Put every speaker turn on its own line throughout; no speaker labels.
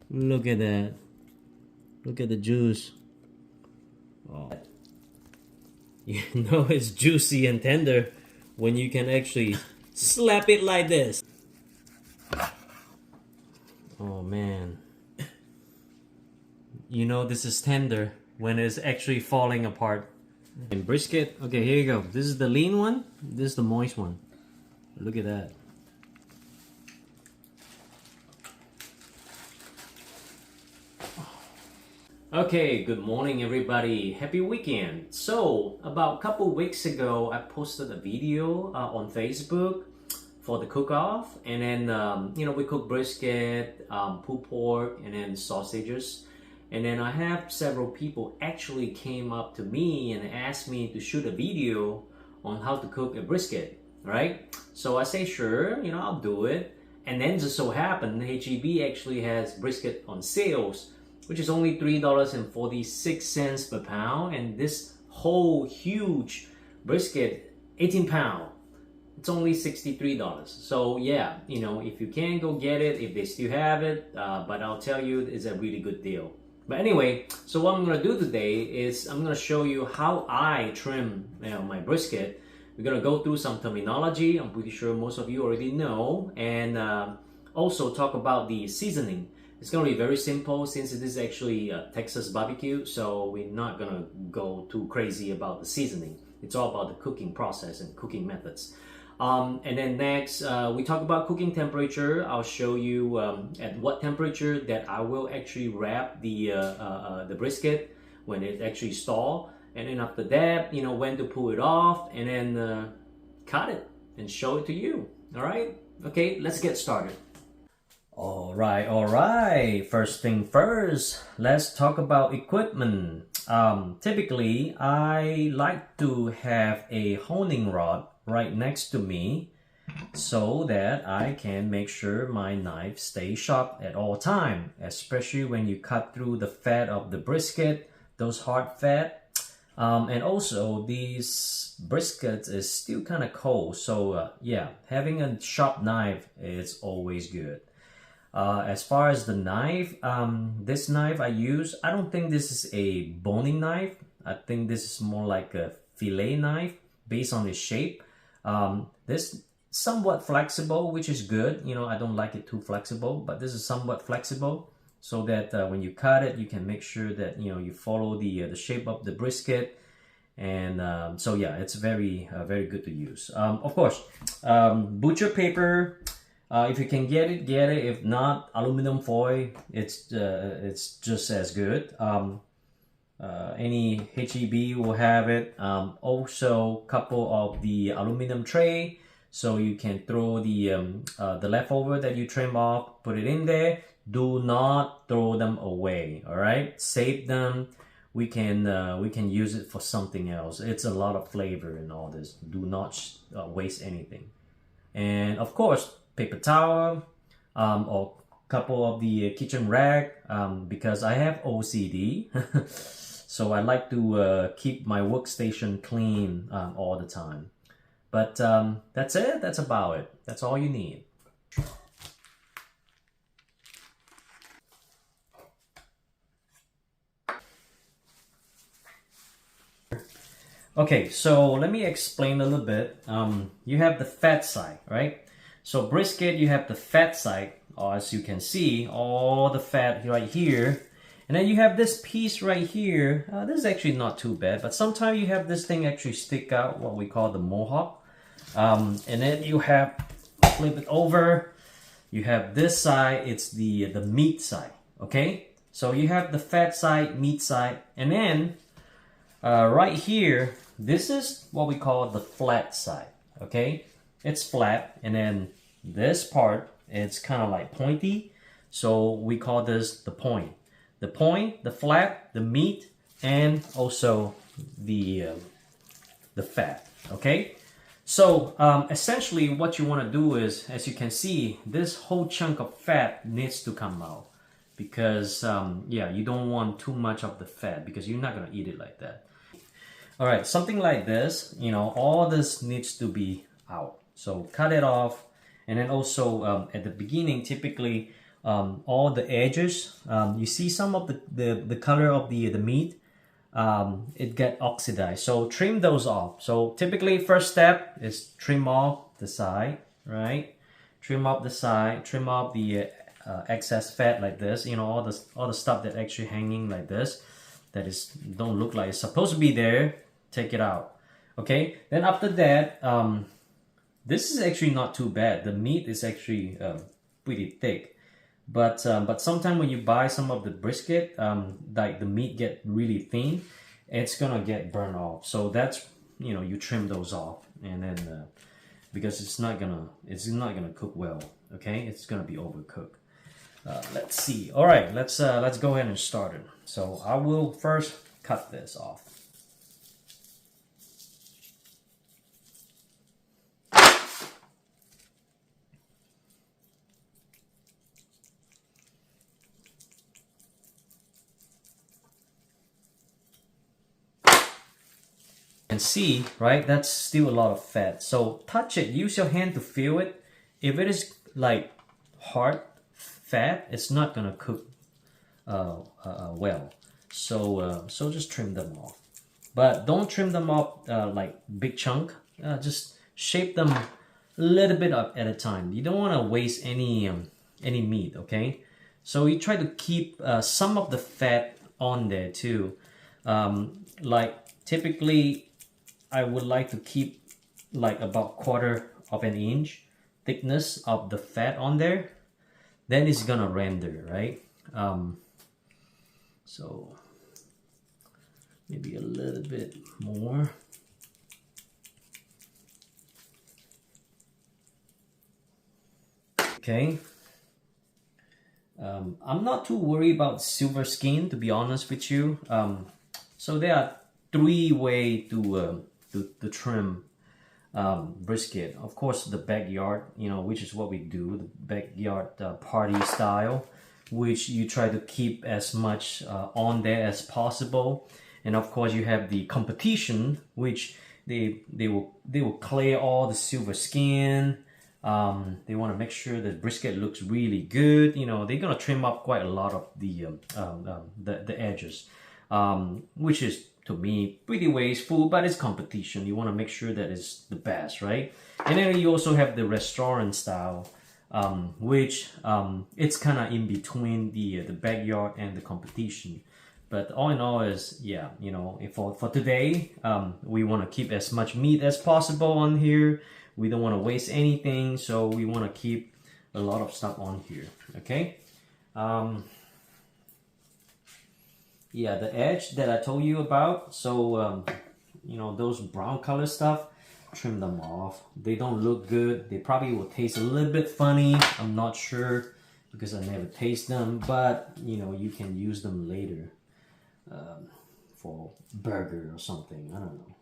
Look at that. Look at the juice. Oh. You know it's juicy and tender when you can actually slap it like this. Oh man. You know this is tender when it's actually falling apart. And brisket, okay, here you go. This is the lean one, this is the moist one. Look at that. Okay, good morning everybody. Happy weekend. So, about a couple weeks ago, I posted a video on Facebook for the cook-off. And then, we cooked brisket, pulled pork, and then sausages. And then I have several people actually came up to me and asked me to shoot a video on how to cook a brisket, right? So I say, sure, I'll do it. And then just so happened, HEB actually has brisket on sales, which is only $3.46 per pound, and this whole huge brisket, 18 pound, it's only $63. So yeah, if you can, go get it if they still have it, but I'll tell you, it's a really good deal. But anyway, so what I'm gonna do today is I'm gonna show you how I trim my brisket. We're gonna go through some terminology I'm pretty sure most of you already know, and also talk about the seasoning. It's going to be very simple since it is actually Texas barbecue, so we're not going to go too crazy about the seasoning. It's all about the cooking process and cooking methods. And then next, we talk about cooking temperature. I'll show you at what temperature that I will actually wrap the brisket when it actually stall. And then after that, when to pull it off and then cut it and show it to you. All right? Okay, let's get started. All right. First thing first, let's talk about equipment. Typically, I like to have a honing rod right next to me so that I can make sure my knife stays sharp at all time, especially when you cut through the fat of the brisket, those hard fat. And also, these briskets is still kind of cold, so yeah, having a sharp knife is always good. As far as the knife, this knife I use, I don't think this is a boning knife. I think this is more like a fillet knife based on its shape. This somewhat flexible, which is good. I don't like it too flexible, but this is somewhat flexible so that when you cut it, you can make sure that you follow the shape of the brisket. And so yeah, it's very good to use. Of course, butcher paper. If you can get it, get it. If not, aluminum foil, it's just as good. Any HEB will have it. Also, couple of the aluminum tray, so you can throw the leftover that you trim off, put it in there. Do not throw them away. All right, save them. We can use it for something else. It's a lot of flavor in all this. Do not waste anything. And of course, paper towel, or couple of the kitchen rag, because I have OCD. So I like to keep my workstation clean all the time. But that's it. That's about it. That's all you need. Okay, so let me explain a little bit. You have the fat side, right? So brisket, you have the fat side, as you can see, all the fat right here. And then you have this piece right here. This is actually not too bad, but sometimes you have this thing actually stick out, what we call the mohawk. And then you have, flip it over, you have this side, it's the meat side, okay? So you have the fat side, meat side, and then right here, this is what we call the flat side, okay? It's flat, and then this part, it's kind of like pointy, so we call this the point. The point, the flat, the meat, and also the fat, okay? So essentially what you want to do is, as you can see, this whole chunk of fat needs to come out because, yeah, you don't want too much of the fat because you're not going to eat it like that. All right, something like this, all this needs to be out. So cut it off. And then also at the beginning, typically all the edges. You see some of the color of the meat, it get oxidized. So trim those off. So typically first step is trim off the side, right? Trim off the side, trim off the excess fat like this. You know, all the stuff that actually hanging like this, that is don't look like it's supposed to be there. Take it out. Okay. Then after that, this is actually not too bad. The meat is actually pretty thick. But sometimes when you buy some of the brisket, like the meat get really thin, it's gonna get burned off. So that's, you know, you trim those off, and then because it's not gonna cook well. Okay, it's gonna be overcooked. Let's see. All right, let's go ahead and start it. So I will first cut this off. And see, right, that's still a lot of fat. So touch it, use your hand to feel it. If it is like hard fat, it's not gonna cook well. So just trim them off. But don't trim them off like big chunk. Just shape them a little bit up at a time. You don't want to waste any meat, okay? So you try to keep some of the fat on there too. Like typically, I would like to keep like about 1/4 of an inch thickness of the fat on there. Then it's gonna render, right? So maybe a little bit more. Okay. I'm not too worried about silver skin, to be honest with you. So there are 3 ways to trim brisket. Of course, the backyard, you know, which is what we do, the backyard party style, which you try to keep as much on there as possible. And of course, you have the competition, which they will clear all the silver skin. They want to make sure that brisket looks really good. You know, they're gonna trim up quite a lot of the edges, which is, to me, pretty wasteful, but it's competition. You want to make sure that it's the best, right? And then you also have the restaurant style, which it's kind of in between the backyard and the competition. But all in all is, yeah, you know, for today, we want to keep as much meat as possible on here. We don't want to waste anything, so we want to keep a lot of stuff on here, okay? Yeah, the edge that I told you about, so, you know, those brown color stuff, trim them off. They don't look good. They probably will taste a little bit funny. I'm not sure because I never taste them, but, you know, you can use them later for burger or something. I don't know.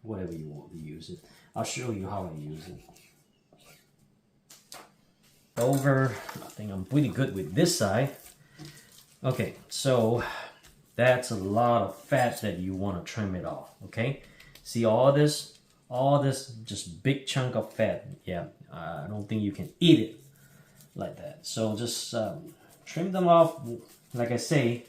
Whatever you want to use it. I'll show you how I use it. Over. I think I'm pretty good with this side. Okay, so that's a lot of fat that you want to trim it off, okay? See all this just big chunk of fat. Yeah, I don't think you can eat it like that. So just trim them off, like I say,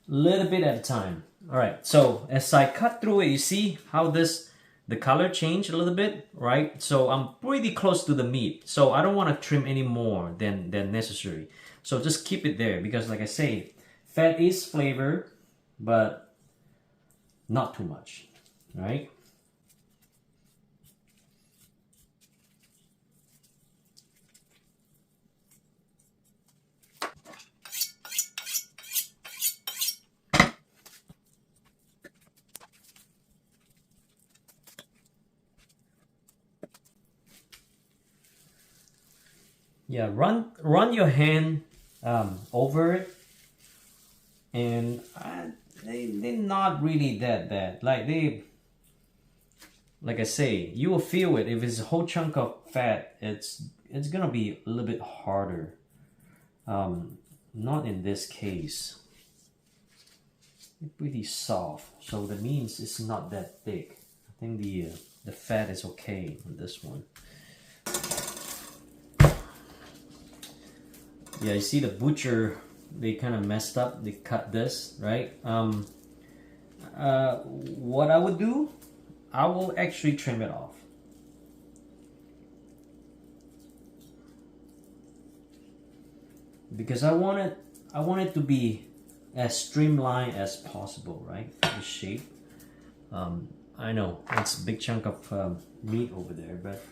a little bit at a time. All right, so as I cut through it, you see how the color changed a little bit, right? So I'm pretty close to the meat. So I don't want to trim any more than necessary. So just keep it there because, like I say, fat is flavor, but not too much, right? Yeah, run your hand over it, and they're not really that bad. Like I say, you will feel it. If it's a whole chunk of fat, it's gonna be a little bit harder. Not in this case. It's pretty soft, so that means it's not that thick. I think the fat is okay on this one. Yeah, you see the butcher, they kind of messed up. They cut this, right? What I would do, I will actually trim it off. Because I want it to be as streamlined as possible, right? The shape. I know it's a big chunk of meat over there, but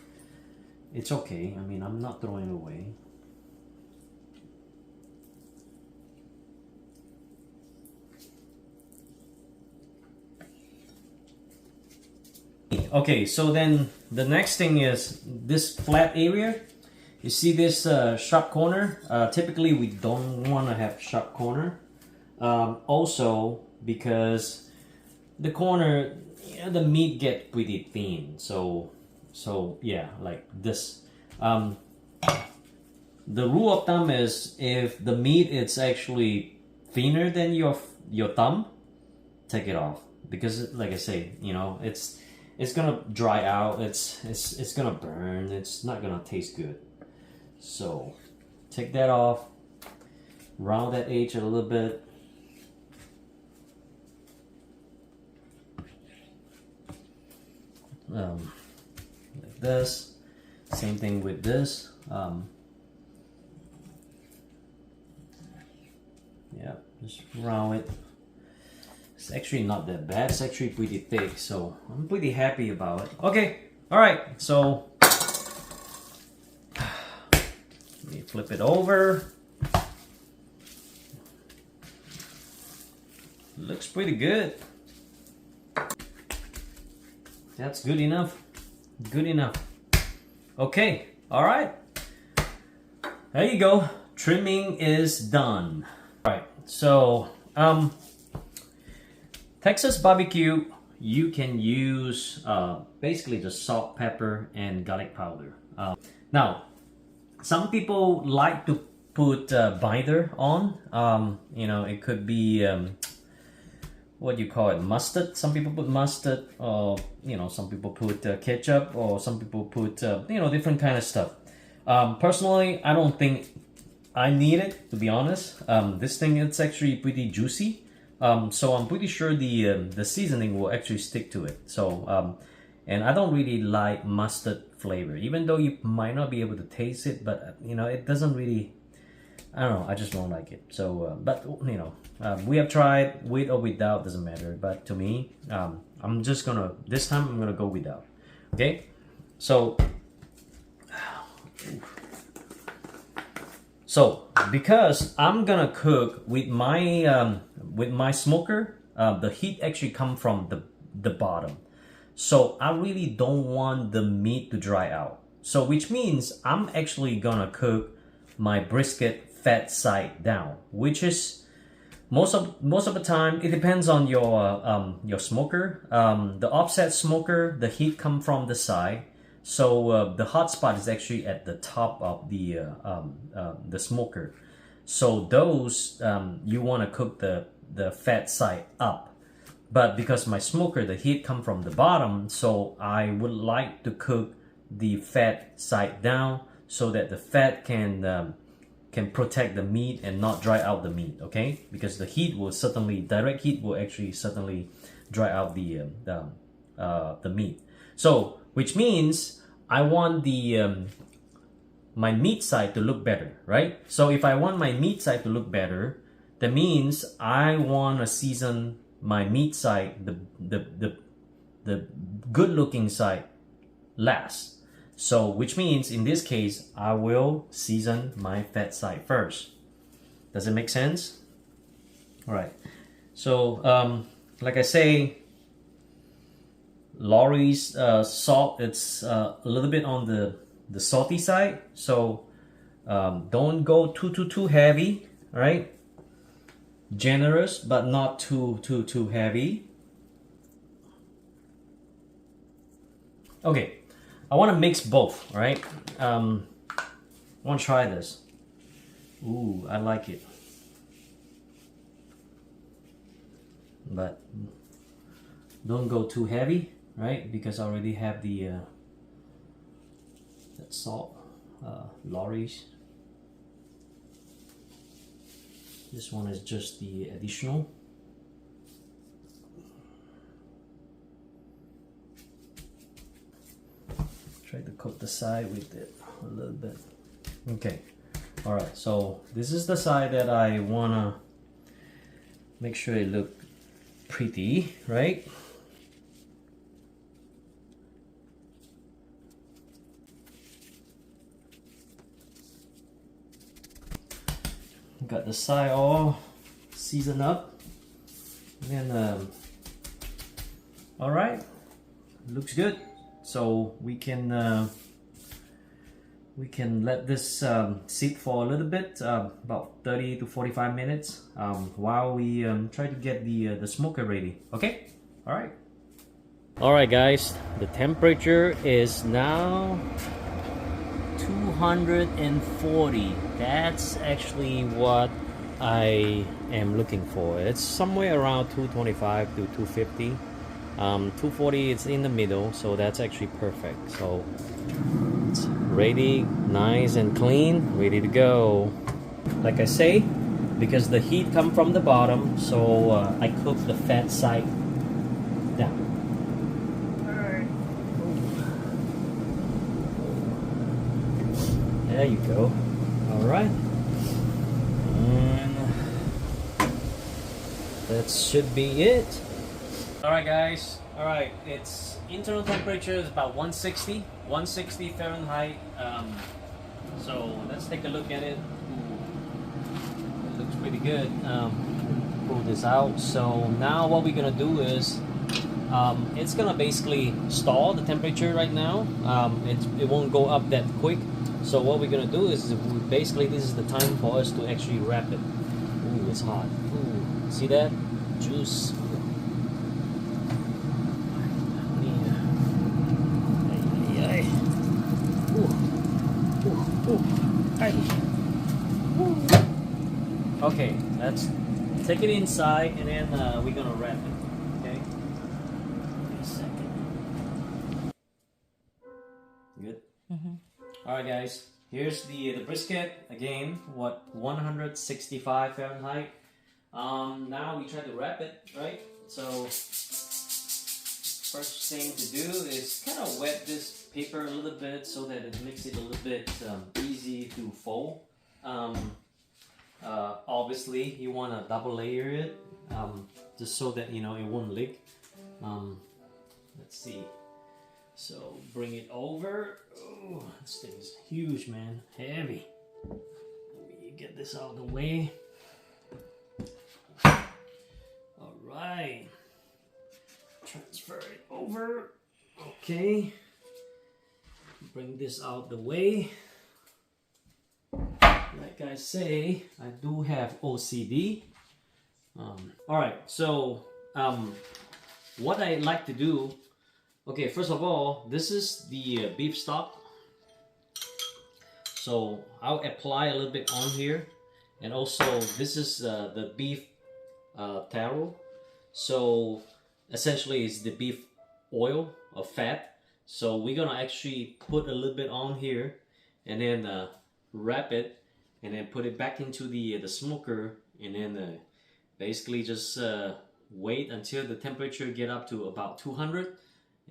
it's okay. I mean, I'm not throwing it away. Okay, so then the next thing is this flat area. You see this sharp corner? Typically we don't want to have sharp corner. Also because the corner, the meat get pretty thin. So yeah, like this. The rule of thumb is if the meat is actually thinner than your thumb, take it off, because like I say, you know, it's gonna dry out. It's gonna burn. It's not gonna taste good. So take that off, round that edge a little bit. Like this. Same thing with this. Yeah, just round it. It's actually not that bad. It's actually pretty thick, so I'm pretty happy about it. Okay, all right, so let me flip it over. Looks pretty good. That's good enough. Good enough. Okay, all right. There you go. Trimming is done. All right, so Texas barbecue, you can use basically just salt, pepper, and garlic powder. Now, some people like to put binder on. You know, it could be what do you call it, mustard. Some people put mustard, or you know, some people put ketchup, or some people put you know, different kind of stuff. Personally, I don't think I need it, to be honest. This thing, it's actually pretty juicy. So I'm pretty sure the seasoning will actually stick to it. So and I don't really like mustard flavor, even though you might not be able to taste it, but you know, it doesn't really, I don't know, I just don't like it. So but you know, we have tried with or without, doesn't matter. But to me, I'm just gonna, this time I'm gonna go without. Okay, so because I'm gonna cook with my smoker, the heat actually come from the bottom. So I really don't want the meat to dry out. So which means I'm actually gonna cook my brisket fat side down, which is most of the time, it depends on your smoker. The offset smoker, the heat come from the side. So the hot spot is actually at the top of the smoker. So those you want to cook the fat side up. But because my smoker, the heat come from the bottom, so I would like to cook the fat side down so that the fat can protect the meat and not dry out the meat. Okay, because the heat will certainly, direct heat will actually certainly dry out the meat. So which means I want the my meat side to look better, right? So if I want my meat side to look better, that means I want to season my meat side, the good looking side, last. So which means in this case, I will season my fat side first. Does it make sense? All right. So like I say, Lori's salt, it's a little bit on the salty side, so don't go too heavy, right? Generous, but not too heavy. Okay, I want to mix both, right? I want to try this. Ooh, I like it, but don't go too heavy, right? Because I already have the that salt, Lori's. This one is just the additional. Try to coat the side with it a little bit. Okay, all right, so this is the side that I wanna make sure it look pretty, right? Got the side all seasoned up, and then all right, looks good. So we can let this sit for a little bit, about 30 to 45 minutes, while we try to get the smoker ready. Okay, all right. All right, guys. The temperature is now 240. That's actually what I am looking for. It's somewhere around 225 to 250. 240 is in the middle, so that's actually perfect. So it's ready, nice and clean, ready to go. Like I say, because the heat come from the bottom, so I cook the fat side down. There you go. All right, and that should be it. All right, guys. All right, its internal temperature is about 160 Fahrenheit. So let's take a look at it. Ooh, it looks pretty good. Pull this out. So now what we're gonna do is it's gonna basically stall the temperature right now. It won't go up that quick. So what we're gonna do is basically this is the time for us to actually wrap it. Ooh, it's hot. Ooh, see that? Juice. Okay, let's take it inside and then we're gonna wrap it. Okay, give me a second. Good. All right, guys. Here's the brisket again. What 165 Fahrenheit. Now we try to wrap it, right? So first thing to do is kind of wet this paper a little bit so that it makes it a little bit easy to fold. Obviously, you want to double layer it just so that you know it won't leak. Let's see. So bring it over. Oh, this thing is huge, man. Heavy. Let me get this out of the way. All right. Transfer it over. Okay. Bring this out the way. Like I say, I do have OCD. All right, so what I like to do, okay, first of all, this is the beef stock. So I'll apply a little bit on here, and also this is the beef taro. So essentially, it's the beef oil or fat. So we're gonna actually put a little bit on here, and then wrap it, and then put it back into the smoker, and then basically just wait until the temperature get up to about 200,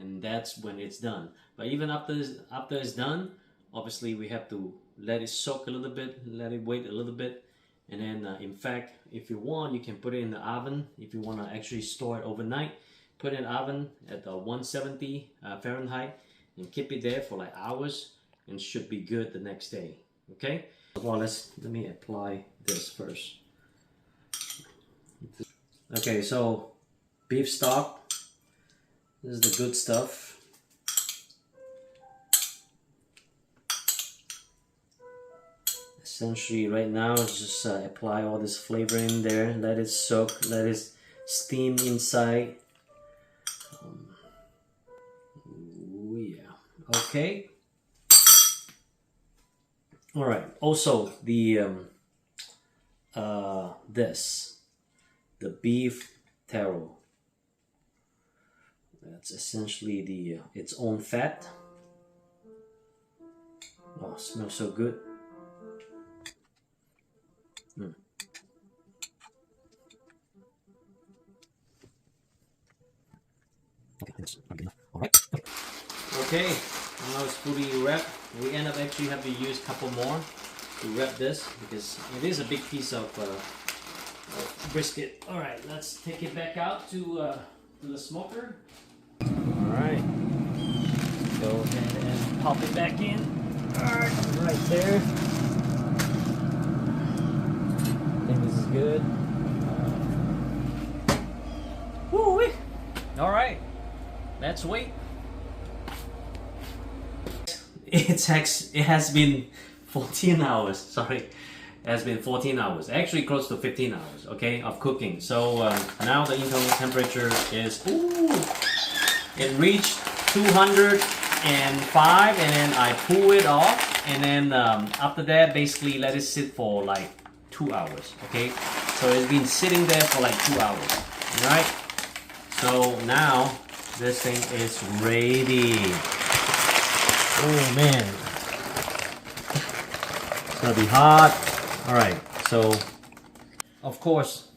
and that's when it's done. But even after it's done, obviously we have to let it soak a little bit, let it wait a little bit, and then in fact, if you want, you can put it in the oven. If you want to actually store it overnight, put it in the oven at 170 Fahrenheit and keep it there for like hours, and should be good the next day. Okay, well, let me apply this first. Okay, so beef stock, this is the good stuff. Essentially right now is just apply all this flavor in there, let it soak, let it steam inside. Ooh, yeah. Okay. All right. Also, the the beef taro. That's essentially the its own fat. Oh, it smells so good. Alright. Okay, now it's fully wrapped. We end up actually have to use a couple more to wrap this because it is a big piece of brisket. Alright, let's take it back out to the smoker. Alright, go ahead and pop it back in. Alright, right there. I think this is good. Woo-wee. Alright, let's wait. It has been 14 hours, sorry. It has been 14 hours, actually close to 15 hours, okay, of cooking. So now the internal temperature is, it reached 205 and then I pull it off and then after that basically let it sit for like 2 hours, okay? So it's been sitting there for like 2 hours, alright? So now this thing is ready. Oh man, it's gonna be hot. Alright, so of course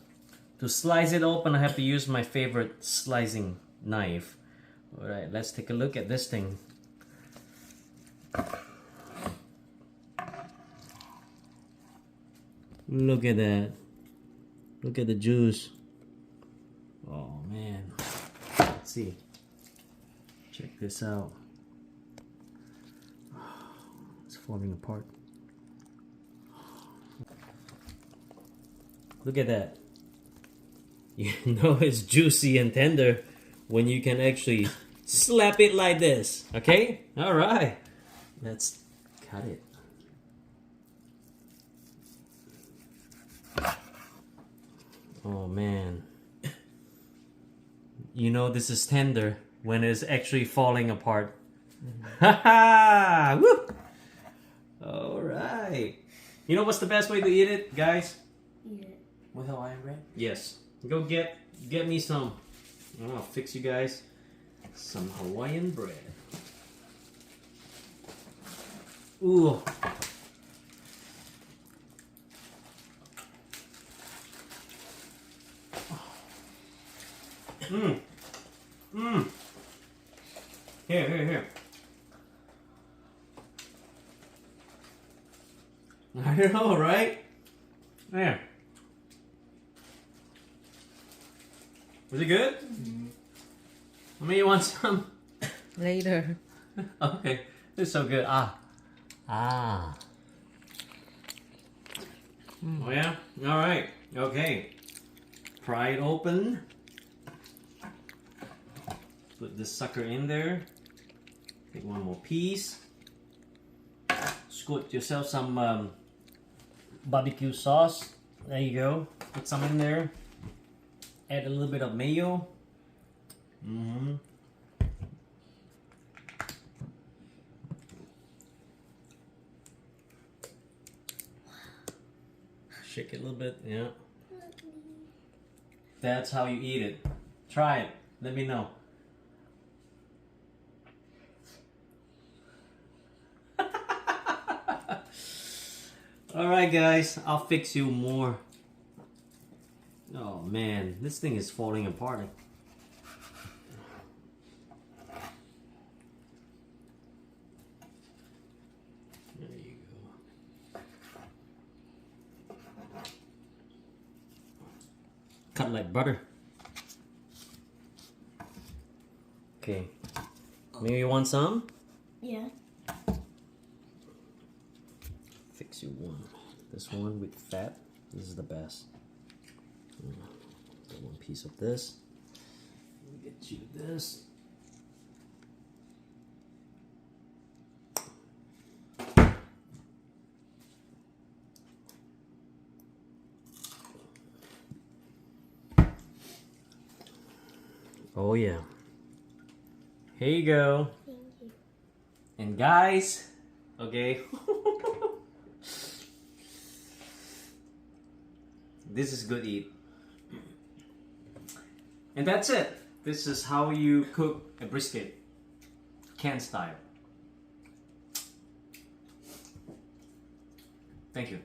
to slice it open I have to use my favorite slicing knife. Alright, let's take a look at this thing. Look at that. Look at the juice. Oh man. Let's see. Check this out. It's falling apart. Look at that. You know it's juicy and tender when you can actually slap it like this. Okay? Alright. Let's cut it. Oh man. You know this is tender when it's actually falling apart. Haha! Woo! Alright. You know what's the best way to eat it, guys?
Eat it.
With Hawaiian bread? Yes. Go get me some. I'll fix you guys some Hawaiian bread. Ooh. Mmm. Mmm. Here. I know, right? There. Was it good? Mm-hmm. I mean, you want some?
Later.
Okay. It's so good. Ah. Oh yeah? Alright. Okay. Pry it open. Put this sucker in there. Take one more piece. Scoop yourself some barbecue sauce. There you go. Put some in there. Add a little bit of mayo. Shake it a little bit, yeah. That's how you eat it. Try it. Let me know. Alright guys, I'll fix you more. Oh man, this thing is falling apart. There you go. Cut like butter. Okay. Maybe you want some?
Yeah.
Fix you one. This one with fat. This is the best. Get one piece of this. Let me get you this. Oh yeah. Here you go.
Thank you.
And guys, okay. This is good eat. And that's it. This is how you cook a brisket. Can style. Thank you.